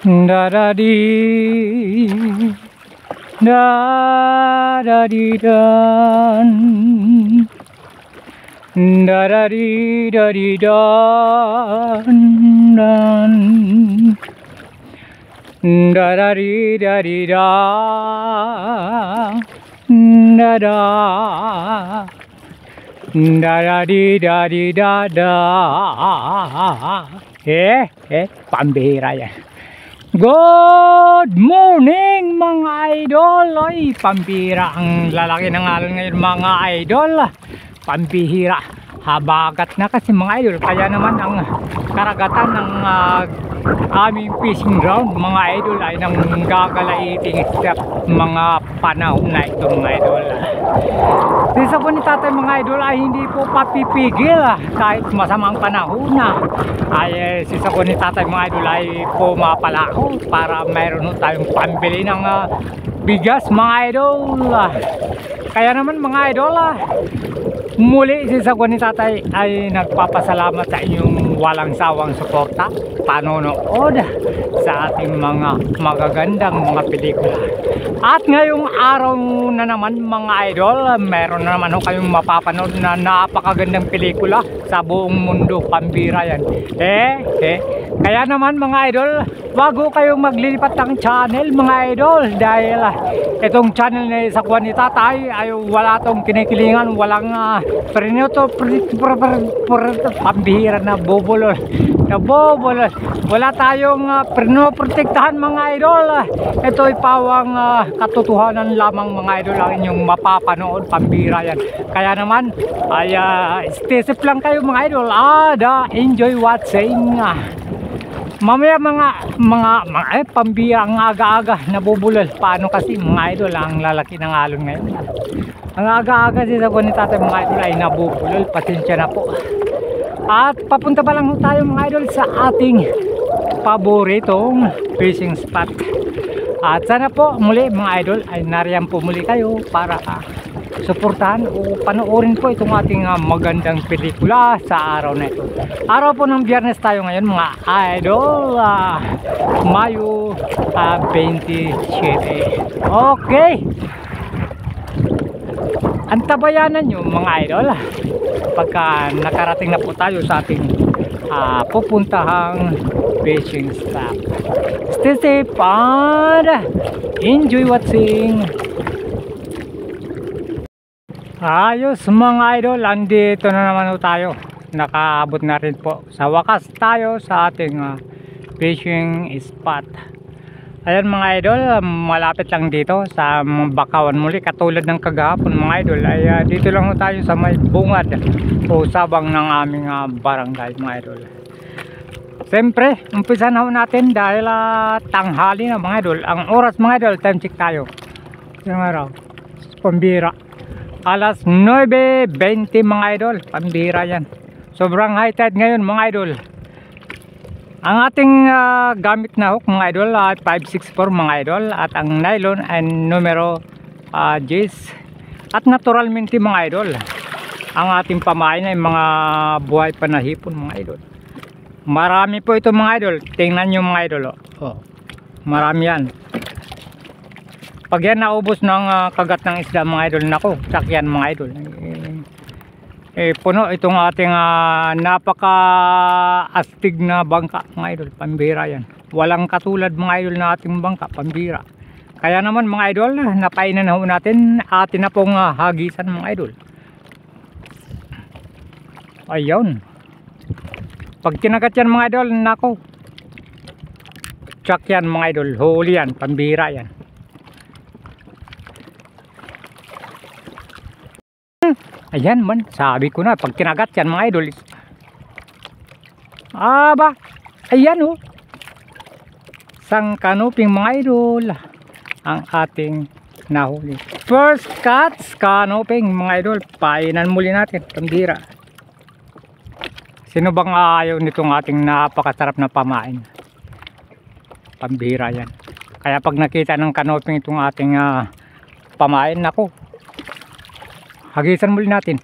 Da da di da da di dan da da di dan dan da da di da da da di da. Pambihira yan. Good morning mga idol. Ay, pambihira ang lalaki ng alon ngayon mga idol. Pambihira. Habagat na kasi mga idol. Kaya naman ang karagatan ng aming fishing ground mga idol ay nang gagalaiting sa mga panahon na ito mga idol. Sisa po ni tatay mga idol ay hindi po papipigil kahit masamang panahon na ay sisa po ni tatay mga idol ay pumapalako para mayroon tayong pambili ng bigas mga idol. Kaya naman mga idol, muli si Sagwan ni tatay ay nagpapasalamat sa inyong walang sawang suporta, panonood sa ating mga magagandang mga pelikula. At ngayong araw na naman mga idol, meron na naman kayong mapapanood na napakagandang pelikula sa buong mundo. Pambira yan. Kaya naman mga idol, bago kayong maglilipat ng channel mga idol, dahil itong channel ni Sagwan ni tatay ay wala tong kinikilingan, walang pambihira na bubulol. Wala tayong pinoprotektahan mga idol. Ito ay pawang katotohanan lamang mga idol ang inyong mapapanood. Pambihira yan. Kaya naman ay stay safe lang kayo mga idol. Enjoy watching. Mamaya mga pambihira ang aga-aga nabubulol. Paano kasi mga idol ang lalaki ng alon ngayon. Ang aga-aga si Sagwan ni tatay mga idol ay nabubulol. Pasensya na po. At papunta pa lang tayo mga idol sa ating paboritong fishing spot. At sana po muli mga idol ay nariyan po muli kayo para suportahan o panoorin po itong ating magandang pelikula sa araw na ito. Araw po ng Biyernes tayo ngayon mga idol, Mayo 27. Okay, antabayanan nyo mga idol pagka nakarating na po tayo sa ating pupuntahang fishing spot. Stay safe and enjoy watching. Ayos mga idol, andito na naman tayo. Nakaabot na rin po sa wakas tayo sa ating fishing spot. Ayan mga idol, malapit lang dito sa Bakawan muli. Katulad ng kagahapon mga idol ay dito lang tayo sa may bungad o sabang ng aming barangay mga idol. Siyempre, umpisa na natin dahil tanghali na mga idol. Ang oras mga idol, time check tayo. Yung araw, pambira. Alas 9:20 mga idol, pambira yan. Sobrang high tide ngayon mga idol. Ang ating gamit na hook mga idol ay 564 mga idol. At ang nylon ay numero J's. At naturalmente mga idol, ang ating pamain ay mga buhay pa na hipon mga idol. Marami po ito mga idol. Tingnan nyo mga idol. Marami yan. Pag yan naubos ng kagat ng isda mga idol, nako, sakyan mga idol. Puno itong ating napaka-astig na bangka mga idol. Pambira yan. Walang katulad mga idol na ating bangka. Pambira. Kaya naman mga idol, napainan na natin. Atin na pong hagisan mga idol. Ayun. Pag kinagat yan mga idol, nako, sakyan mga idol. Huli yan. Pambira yan. Ayan man, sabi ko na, pag kinagat yan mga idol. Ayan sang kanuping mga idol ang ating nahuli. First catch, kanuping mga idol. Painan muli natin, pambira. Sino bang ayaw nitong ating napakasarap na pamain? Pambira yan. Kaya pag nakita ng kanuping itong ating pamain, nako, hagisan muli natin.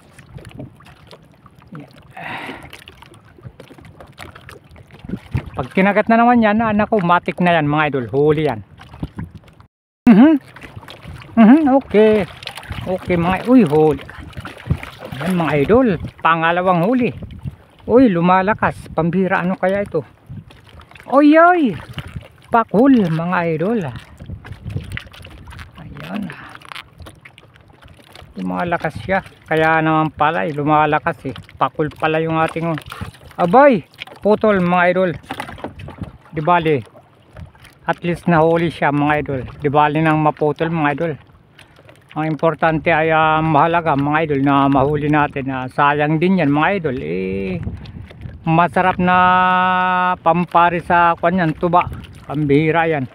Pag kinagat na naman yan, anak ko, matik na yan mga idol, huli yan. Okay. Okay mga, uy, huli. Yan mga idol, pangalawang huli. Uy, lumalakas, pambira, ano kaya ito? Oy, oy, pakul mga idol. Ayan. Lumalakas siya, kaya naman pala lumalakas pakul pala yung ating abay, putol mga idol. Di bali, at least nahuli siya mga idol. Di bali nang maputol mga idol. Ang importante ay mahalaga mga idol na mahuli natin. Sayang din yan mga idol. Masarap na pampari sa kanyan, tuba. Pambihira yan.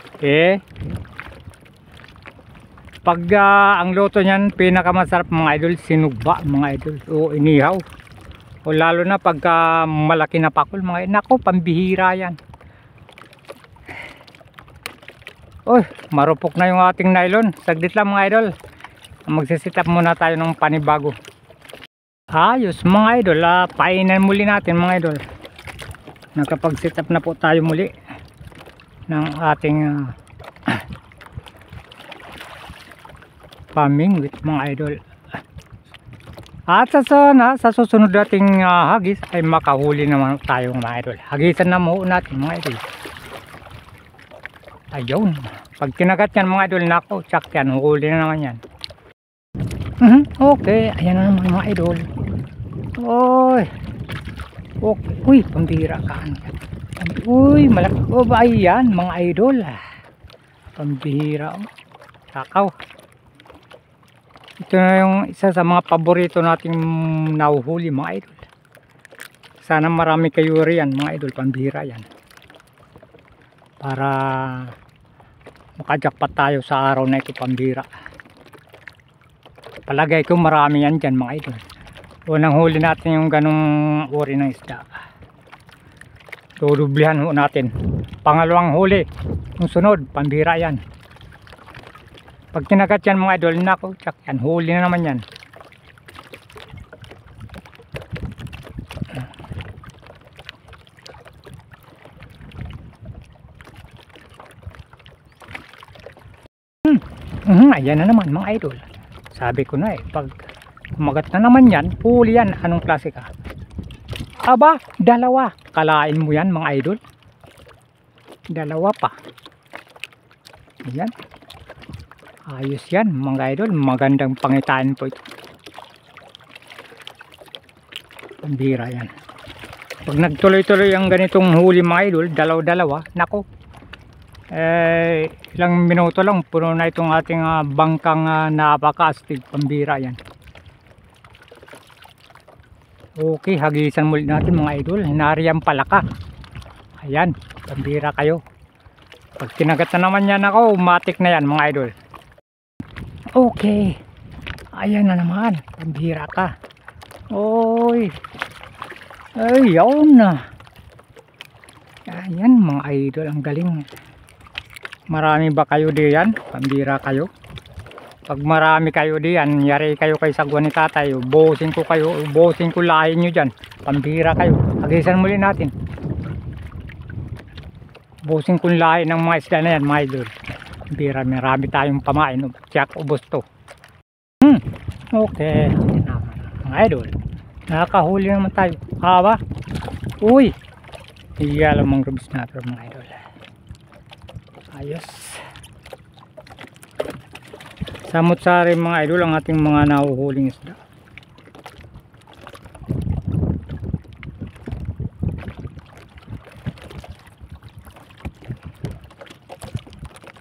Pag ang luto niyan, pinakamasarap mga idol, sinugba mga idol. O inihaw. O lalo na pagka malaki na pakul mga idol. Nako, pambihira yan. Uy, marupok na yung ating nylon. Saglit lang mga idol. Magsisit up muna tayo ng panibago. Ayos mga idol. Painan muli natin mga idol. Nakapag-sit up na po tayo muli ng ating farming with mga idol. At sa susunod nating hagis ay makahuli naman tayo mga idol. Hagisan na mo natin mga idol. Ayun. Pag kinagat yan mga idol, nako, tsak yan. Huli na naman yan. Okay. Ayan na naman mga idol. Oy. Okay. Uy, pambira ka. Uy, malaki. O ba yan mga idol. Pambira. Takaw. Ito na yung isa sa mga paborito nating nahuhuli mga idol. Sana marami kayo riyan mga idol, pambira yan. Para makajakpat tayo sa araw na ito, pambira. Palagay ko marami yan dyan mga idol. Unang huli natin yung ganong uri ng isda. Dudublihan ho natin. Pangalawang huli, yung sunod, pambira yan. Pag kinagat yan mga idol, nako, tsak yan, huli na naman yan. Ayan na naman mga idol. Sabi ko na pag kumagat na naman yan, huli yan. Anong klase ka? Aba, dalawa. Kalain mo yan mga idol. Dalawa pa. Ayan. Ayos yan mga idol. Magandang pangitain po ito. Pambira yan. Pag nagtuloy-tuloy ang ganitong huli mga idol, dalaw-dalawa, nako, ilang minuto lang puno na itong ating bangkang napaka-astig. Pambira yan. Okay, hagisan muli natin mga idol. Nariyan pala ka. Ayan, pambira kayo. Pag kinagat na naman yan ako, matik na yan mga idol. Okay, ayan na naman, pambira ka. Oy, ayun na. Ayan mga idol, ang galing. Marami ba kayo diyan? Pambira kayo. Pag marami kayo diyan, yari kayo kay sagwan ni tatay, ubusin ko kayo, ubusin ko lahin nyo dyan. Pambira kayo. Hagisan muli natin. Ubusin ko lahin ng mga isda na yan mga idol. Pambira, marami tayong pamain. Tiyak, ubos to. Okay. Mga idol, nakakahuli naman tayo. Aba? Uy, hiyala mong rubis natin mga idol. Ayos. Samot-sari mga idol ang ating mga nahuhuling isda.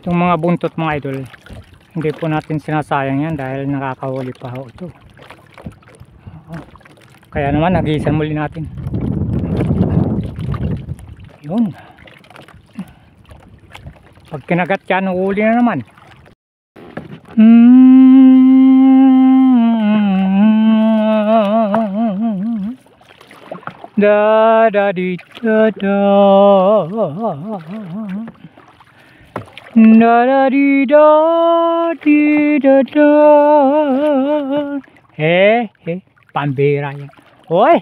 Itong mga buntot mga idol, hindi po natin sinasayang yan dahil nakakahuli pa ho ito. Kaya naman nagisan muli natin. Yun. Pag kinagat yan, huli na naman. Da da di da da da da di da di da da. Pambira yan. Hoy,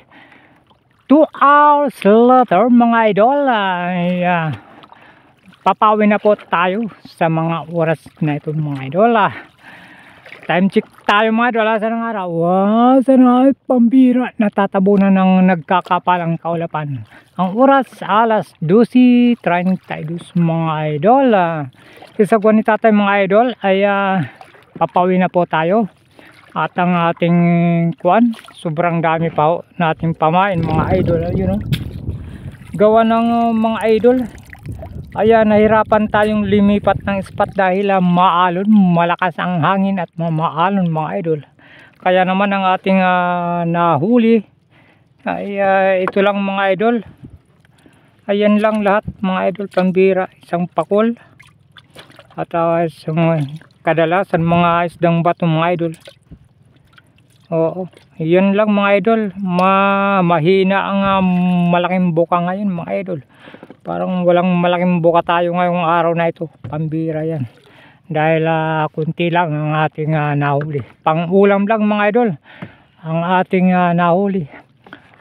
2 hours later mga idol ay papawi na po tayo sa mga oras na ito mga idol. Time check tayo mga idol. Saan ang araw? Sana ay pambira, natatabunan ng nagkakapalang kaulapan. Ang oras alas 12:32 mga idol. Isagwan ni tatay mga idol ay papawi na po tayo. At ang ating kuan, sobrang dami pa ho nating pamain mga idol. Ayun, gawa ng mga idol, ayan, nahirapan tayong lumipat ng spot dahil maalon, malakas ang hangin at maalon mga idol. Kaya naman ang ating nahuli ay ito lang mga idol. Ayan lang lahat mga idol, pambira, isang pakol at kadalasan mga isdang bato mga idol. Oo, yun lang mga idol. Mahina ang malaking buka ngayon mga idol. Parang walang malaking buka tayo ngayong araw na ito. Pambira yan. Dahil kunti lang ang ating nahuli. Pang ulam lang mga idol ang ating nahuli.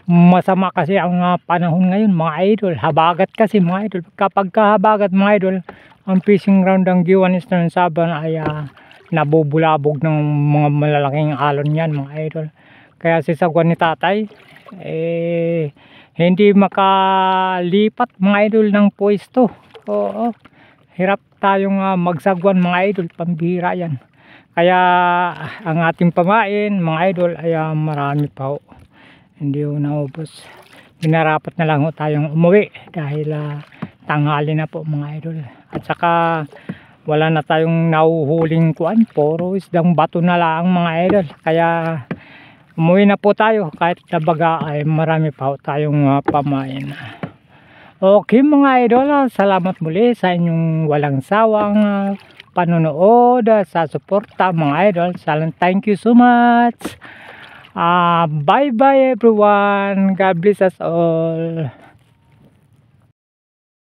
Masama kasi ang panahon ngayon mga idol. Habagat kasi mga idol. Kapag habagat mga idol, ang fishing ground ng Giwan Eastern Saban ay nabubulabog ng mga malalaking alon yan mga idol. Kaya si sagwan ni tatay hindi makalipat mga idol ng pwesto. Oo, hirap tayong magsagwan mga idol, pambira yan. Kaya ang ating pamain mga idol ay marami pa ho, hindi ho naubos. Minarapat na lang ho tayong umuwi dahil tanghali na po mga idol. At saka wala na tayong nahuhuling kuan, puro isdang bato na lang mga idol. Kaya umuwi na po tayo kahit tabaga ay marami pa tayong pamain. Okay mga idol, salamat muli sa inyong walang sawang panonood, sa suporta mga idol. Thank you so much. Bye bye everyone. God bless us all.